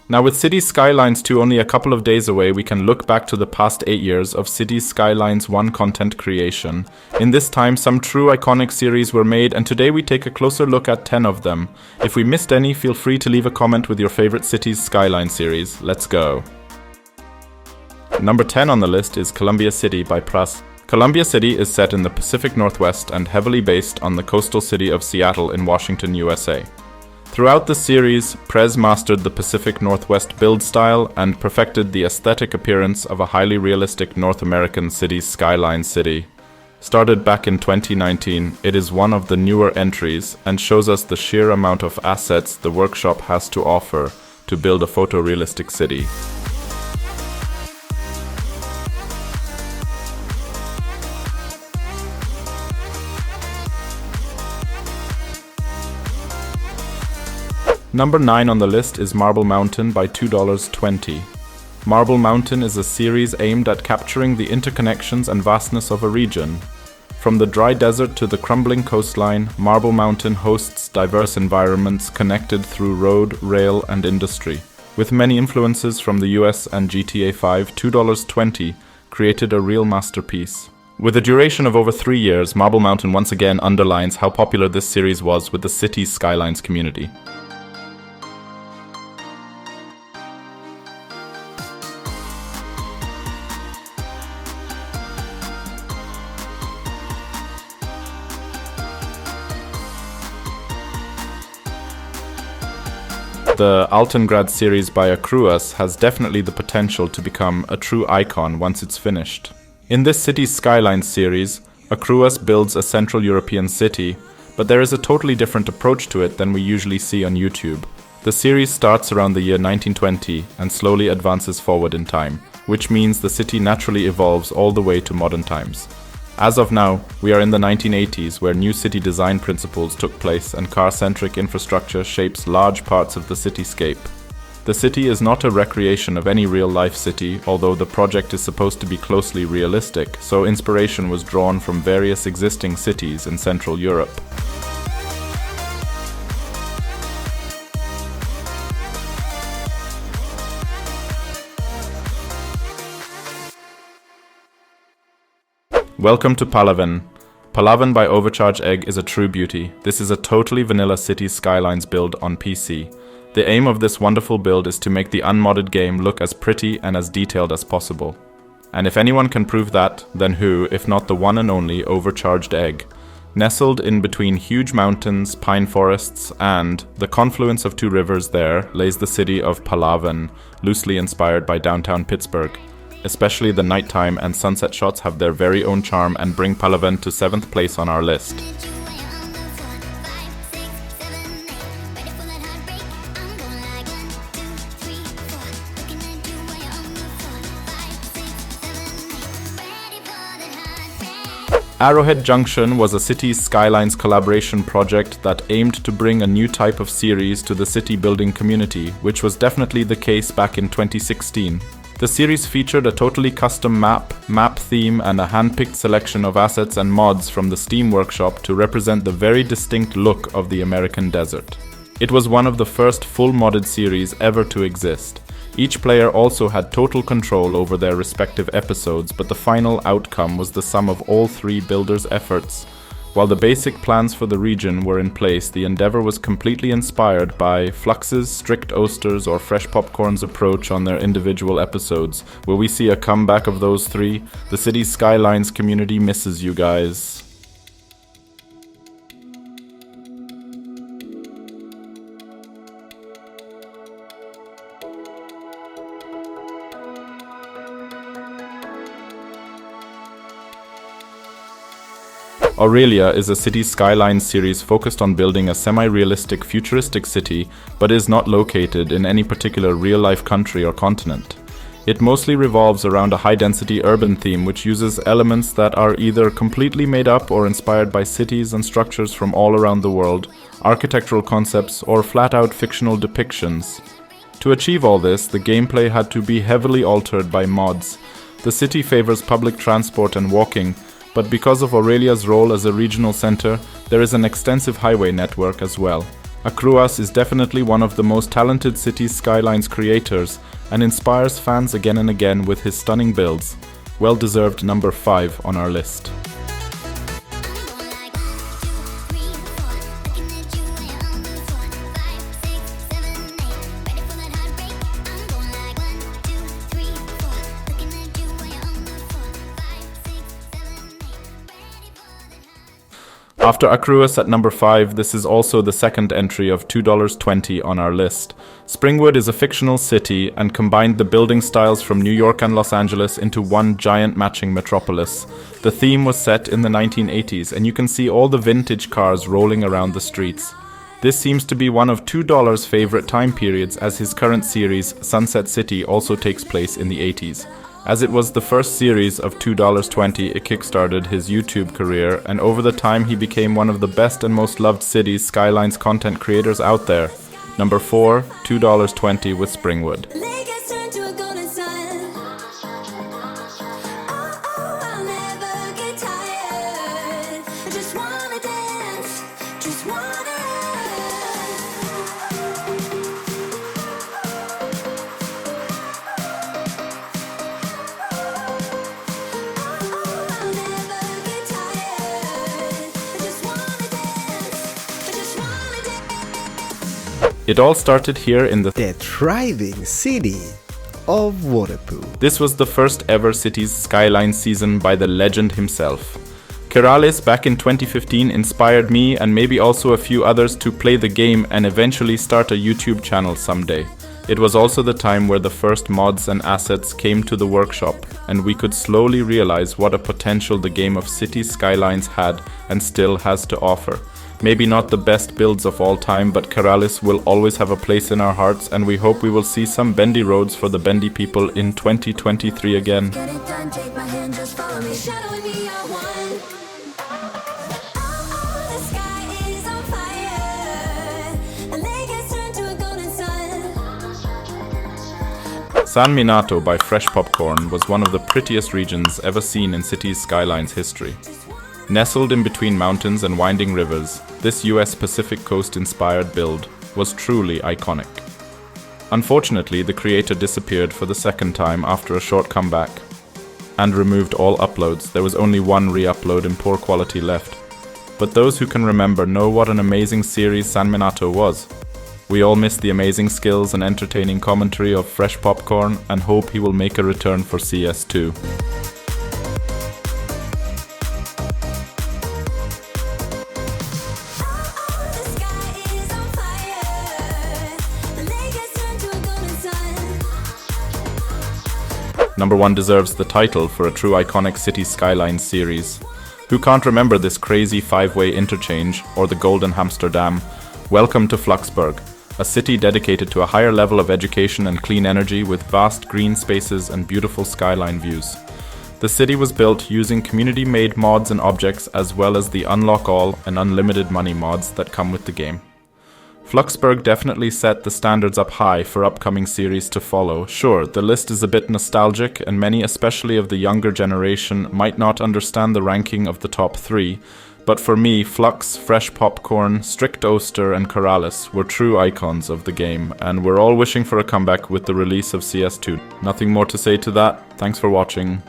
Now with Cities Skylines 2 only a couple of days away, we can look back to the past 8 years of Cities Skylines 1 content creation. In this time, some true iconic series were made, and today we take a closer look at 10 of them. If we missed any, feel free to leave a comment with your favorite Cities Skyline series. Let's go! Number 10 on the list is Columbia City by Pras. Columbia City is set in the Pacific Northwest and heavily based on the coastal city of Seattle in Washington, USA. Throughout the series, Prez mastered the Pacific Northwest build style and perfected the aesthetic appearance of a highly realistic North American city's skyline city. Started back in 2019, it is one of the newer entries and shows us the sheer amount of assets the workshop has to offer to build a photorealistic city. Number 9 on the list is Marble Mountain by $2.20. Marble Mountain is a series aimed at capturing the interconnections and vastness of a region. From the dry desert to the crumbling coastline, Marble Mountain hosts diverse environments connected through road, rail, and industry. With many influences from the US and GTA 5, $2.20 created a real masterpiece. With a duration of over 3 years, Marble Mountain once again underlines how popular this series was with the Cities Skylines community. The Altengrad series by Akruas has definitely the potential to become a true icon once it's finished. In this Cities Skylines series, Akruas builds a Central European city, but there is a totally different approach to it than we usually see on YouTube. The series starts around the year 1920 and slowly advances forward in time, which means the city naturally evolves all the way to modern times. As of now, we are in the 1980s, where new city design principles took place and car-centric infrastructure shapes large parts of the cityscape. The city is not a recreation of any real-life city, although the project is supposed to be closely realistic, so inspiration was drawn from various existing cities in Central Europe. Welcome to Palaven. Palaven by Overcharged Egg is a true beauty. This is a totally vanilla Cities Skylines build on PC. The aim of this wonderful build is to make the unmodded game look as pretty and as detailed as possible. And if anyone can prove that, then who, if not the one and only Overcharged Egg? Nestled in between huge mountains, pine forests, and the confluence of two rivers there lays the city of Palaven, loosely inspired by downtown Pittsburgh. Especially the nighttime and sunset shots have their very own charm and bring Palaven to 7th place on our list. Arrowhead Junction was a Cities Skylines collaboration project that aimed to bring a new type of series to the city building community, which was definitely the case back in 2016. The series featured a totally custom map theme, and a hand-picked selection of assets and mods from the Steam workshop to represent the very distinct look of the American desert. It was one of the first full modded series ever to exist. Each player also had total control over their respective episodes, but the final outcome was the sum of all 3 builders' efforts. While the basic plans for the region were in place, the endeavor was completely inspired by Flux's, Strictoaster's, or Freshpopcorn's approach on their individual episodes. Will we see a comeback of those 3? The Cities Skylines community misses you guys. Aurelia is a Cities Skylines series focused on building a semi-realistic futuristic city, but is not located in any particular real-life country or continent. It mostly revolves around a high-density urban theme which uses elements that are either completely made up or inspired by cities and structures from all around the world, architectural concepts, or flat-out fictional depictions. To achieve all this, the gameplay had to be heavily altered by mods. The city favors public transport and walking, but because of Aurelia's role as a regional center, there is an extensive highway network as well. Akruas is definitely one of the most talented Cities Skylines creators and inspires fans again and again with his stunning builds. Well-deserved number 5 on our list. After Akruas at number 5, this is also the second entry of $2.20 on our list. Springwood is a fictional city and combined the building styles from New York and Los Angeles into one giant matching metropolis. The theme was set in the 1980s, and you can see all the vintage cars rolling around the streets. This seems to be one of $2's favorite time periods, as his current series, Sunset City, also takes place in the 80s. As it was the first series of $2.20, it kickstarted his YouTube career, and over the time he became one of the best and most loved Cities Skylines content creators out there. Number 4, $2.20 with Springwood. It all started here in the thriving city of Waterpoo. This was the first ever Cities Skylines season by the legend himself. Keralis back in 2015 inspired me and maybe also a few others to play the game and eventually start a YouTube channel someday. It was also the time where the first mods and assets came to the workshop, and we could slowly realize what a potential the game of Cities Skylines had and still has to offer. Maybe not the best builds of all time, but Keralis will always have a place in our hearts, and we hope we will see some bendy roads for the bendy people in 2023 again. San Minato by Freshpopcorn was one of the prettiest regions ever seen in Cities Skylines history. Nestled in between mountains and winding rivers, this US Pacific Coast-inspired build was truly iconic. Unfortunately, the creator disappeared for the second time after a short comeback and removed all uploads. There was only one re-upload in poor quality left. But those who can remember know what an amazing series San Minato was. We all miss the amazing skills and entertaining commentary of Freshpopcorn and hope he will make a return for CS2. Number 1 deserves the title for a true iconic Cities Skylines series. Who can't remember this crazy 5-way interchange or the Golden Hamster Dam? Welcome to Fluxburgh, a city dedicated to a higher level of education and clean energy with vast green spaces and beautiful skyline views. The city was built using community-made mods and objects, as well as the Unlock All and Unlimited Money mods that come with the game. Fluxburgh definitely set the standards up high for upcoming series to follow. Sure, the list is a bit nostalgic, and many, especially of the younger generation, might not understand the ranking of the top 3, but for me, Flux, Freshpopcorn, Strictoaster and Corrales were true icons of the game, and we're all wishing for a comeback with the release of CS2. Nothing more to say to that. Thanks for watching.